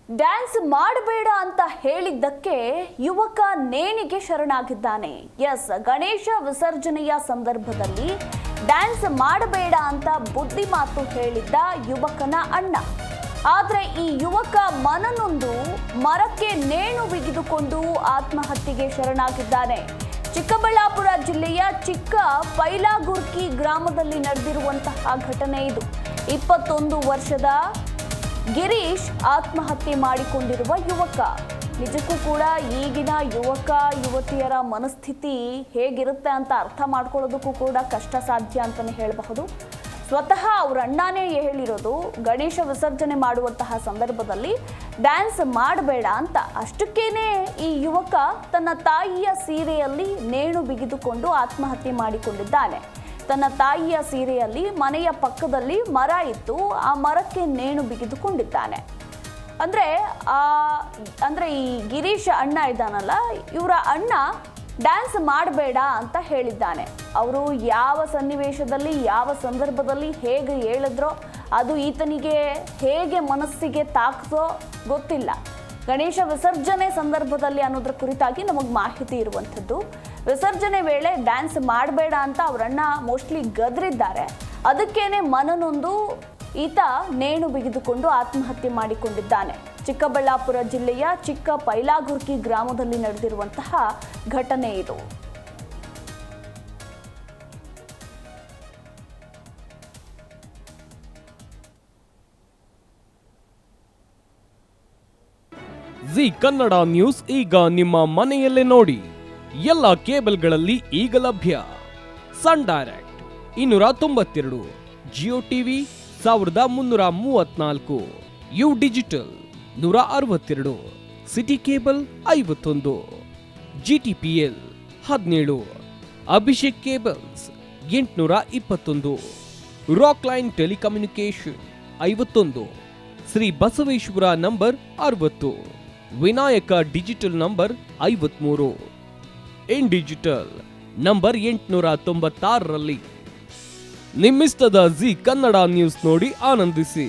Dance ಮಾಡಬೇಡ ಅಂತ ಹೇಳಿದ್ದಕ್ಕೆ ಯುವಕ ನೇಣಿಗೆ ಶರಣಾಗಿದ್ದಾನೆ. ಎಸ್, ಗಣೇಶ ವಿಸರ್ಜನೆಯ ಸಂದರ್ಭದಲ್ಲಿ ಡ್ಯಾನ್ಸ್ ಮಾಡಬೇಡ ಅಂತ ಬುದ್ಧಿ ಮಾತು ಹೇಳಿದ್ದ ಯುವಕನ ಅಣ್ಣ. ಆದರೆ ಈ ಯುವಕ ಮನನೊಂದು ಮರಕ್ಕೆ ನೇಣು ಬಿಗಿದುಕೊಂಡು ಆತ್ಮಹತ್ಯೆಗೆ ಶರಣಾಗಿದ್ದಾನೆ. ಚಿಕ್ಕಬಳ್ಳಾಪುರ ಜಿಲ್ಲೆಯ ಚಿಕ್ಕ ಪೈಲಾಗುರ್ಕಿ ಗ್ರಾಮದಲ್ಲಿ ನಡೆದಿರುವಂತಹ ಘಟನೆ ಇದು. 21 ವರ್ಷದ ಗಿರೀಶ್ ಆತ್ಮಹತ್ಯೆ ಮಾಡಿಕೊಂಡಿರುವ ಯುವಕ. ನಿಜಕ್ಕೂ ಕೂಡ ಈಗಿನ ಯುವಕ ಯುವತಿಯರ ಮನಸ್ಥಿತಿ ಹೇಗಿರುತ್ತೆ ಅಂತ ಅರ್ಥ ಮಾಡ್ಕೊಳ್ಳೋದಕ್ಕೂ ಕೂಡ ಕಷ್ಟ ಸಾಧ್ಯ ಅಂತಲೇ ಹೇಳಬಹುದು. ಸ್ವತಃ ಅವ್ರ ಅಣ್ಣನೇ ಹೇಳಿರೋದು, ಗಣೇಶ ವಿಸರ್ಜನೆ ಮಾಡುವಂತಹ ಸಂದರ್ಭದಲ್ಲಿ ಡ್ಯಾನ್ಸ್ ಮಾಡಬೇಡ ಅಂತ. ಅಷ್ಟಕ್ಕೇನೆ ಈ ಯುವಕ ತನ್ನ ತಾಯಿಯ ಸೀರೆಯಲ್ಲಿ ನೇಣು ಬಿಗಿದುಕೊಂಡು ಆತ್ಮಹತ್ಯೆ ಮಾಡಿಕೊಂಡಿದ್ದಾನೆ. ತನ್ನ ತಾಯಿಯ ಸೀರೆಯಲ್ಲಿ ಮನೆಯ ಪಕ್ಕದಲ್ಲಿ ಮರ ಇತ್ತು, ಆ ಮರಕ್ಕೆ ನೇಣು ಬಿಗಿದುಕೊಂಡಿದ್ದಾನೆ. ಅಂದ್ರೆ ಈ ಗಿರೀಶ್ ಅಣ್ಣ ಇದ್ದಾನಲ್ಲ, ಇವರ ಅಣ್ಣ ಡ್ಯಾನ್ಸ್ ಮಾಡಬೇಡ ಅಂತ ಹೇಳಿದ್ದಾನೆ. ಅವರು ಯಾವ ಸನ್ನಿವೇಶದಲ್ಲಿ ಯಾವ ಸಂದರ್ಭದಲ್ಲಿ ಹೇಗೆ ಹೇಳಿದ್ರೋ ಅದು ಈತನಿಗೆ ಹೇಗೆ ಮನಸ್ಸಿಗೆ ತಾಕ್ತೋ ಗೊತ್ತಿಲ್ಲ. ಗಣೇಶ ವಿಸರ್ಜನೆ ಸಂದರ್ಭದಲ್ಲಿ ಅನ್ನೋದ್ರ ಕುರಿತಾಗಿ ನಮಗೆ ಮಾಹಿತಿ ಇರುವಂಥದ್ದು. ವಿಸರ್ಜನೆ ವೇಳೆ ಡ್ಯಾನ್ಸ್ ಮಾಡಬೇಡ ಅಂತ ಅವರಣ್ಣ ಮೋಸ್ಟ್ಲಿ ಗದರಿದ್ದಾರೆ. ಅದಕ್ಕೇನೆ ಮನನೊಂದು ಈತ ನೇಣು ಬಿಗಿದುಕೊಂಡು ಆತ್ಮಹತ್ಯೆ ಮಾಡಿಕೊಂಡಿದ್ದಾನೆ. ಚಿಕ್ಕಬಳ್ಳಾಪುರ ಜಿಲ್ಲೆಯ ಚಿಕ್ಕ ಪೈಲಾಗುರ್ಕಿ ಗ್ರಾಮದಲ್ಲಿ ನಡೆದಿರುವಂತಹ ಘಟನೆ ಇದು. ಜಿ ಕನ್ನಡ ನ್ಯೂಸ್ ಈಗ ನಿಮ್ಮ ಮನೆಯಲ್ಲೇ ನೋಡಿ. ಎಲ್ಲ ಕೇಬಲ್ಗಳಲ್ಲಿ ಈಗ ಲಭ್ಯ. Sun Direct 292, Jio TV 1334, U digital 162, city cable 51, GTPL 17, Abhishek cables 821, Rock Line telecommunication 51, Shri Basaveshwara number 60, Vinayaka digital number 53, In digital number 896ರಲ್ಲಿ. ನಿಮ್ಮಿಷ್ಟದ ಜಿ ಕನ್ನಡ ನ್ಯೂಸ್ ನೋಡಿ ಆನಂದಿಸಿ.